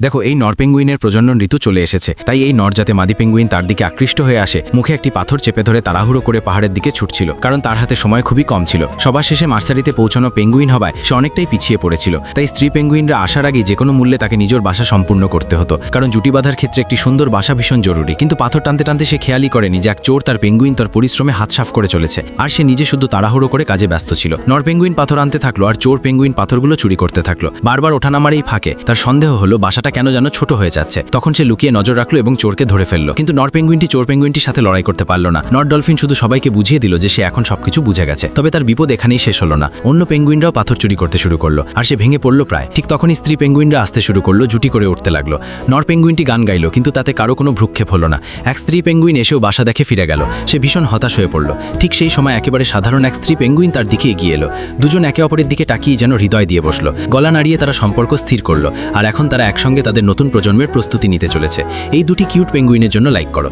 দেখো, এই নর পেঙ্গুইনের প্রজনন ঋতু চলে এসেছে, তাই এই নর যাতে মাদি পেঙ্গুইন তার দিকে আকৃষ্ট হয়ে আসে, মুখে একটি পাথর চেপে ধরে তাড়াহুড়ো করে পাহাড়ের দিকে ছুটছিল, কারণ তার হাতে সময় খুবই কম ছিল। সবার শেষে মার্সারিতে পৌঁছানো পেঙ্গুইন হওয়ায় সে অনেকটাই পিছিয়ে পড়েছিল। তাই স্ত্রী পেঙ্গুইনরা আসার আগেই যে কোনো মূল্যে তাকে নিজের বাসা সম্পূর্ণ করতে হতো, কারণ জুটি বাঁধার ক্ষেত্রে একটি সুন্দর বাসা ভীষণ জরুরি। কিন্তু পাথর টানতে টানতে সে খেয়ালই করেনি যে এক চোর তার পেঙ্গুইন তার পরিশ্রমে হাত সাফ করে চলেছে, আর সে নিজে শুধু তাড়াহুড়ো করে কাজে ব্যস্ত ছিল। নর পেঙ্গুইন পাথর আনতে থাকলো, আর চোর পেঙ্গুইন পাথরগুলো চুরি করতে থাকলো। বারবার ওঠানামার এই ফাঁকে তার সন্দেহ হলো বাসাটা কেন যেন ছোট হয়ে যাচ্ছে। তখন সে লুকিয়ে নজর রাখলো এবং চোরকে ধরে ফেললো। কিন্তু নর পেঙ্গুইনটি চোর পেঙ্গুইনটির সাথে লড়াই করতে পারল না। নর ডলফিন শুধু সবাইকে বুঝিয়ে দিল যে সে এখন সবকিছু বুঝে গেছে। তবে তার বিপদ এখানেই শেষ হলো না। অন্য পেঙ্গুইনরাও পাথর চুরি করতে শুরু করলো, আর সে ভেঙে পড়লো প্রায়। ঠিক তখনই স্ত্রী পেঙ্গুইনরা আসতে শুরু করলো, জুটি করে উঠতে লাগলো। নর পেঙ্গুইনটি গান গাইলো, কিন্তু তাতে কারো কোনো ভ্রুক্ষেপ হলো না। এক স্ত্রী পেঙ্গুইন এসেও বাসা দেখে ফিরে গেল। সে ভীষণ হতাশ হয়ে পড়লো। ঠিক সেই সময় একেবারে সাধারণ এক স্ত্রী পেঙ্গুইন তার দিকে এগিয়ে এলো। দুজন একে অপরের দিকে তাকিয়ে যেন হৃদয় দিয়ে বসলো। গলা নাড়িয়ে তারা সম্পর্ক স্থির করলো, আর এখন তারা একসঙ্গে তাদের নতুন প্রজন্মের প্রস্তুতি নিতে চলেছে। এই দুটি কিউট পেঙ্গুইনের জন্য লাইক করো।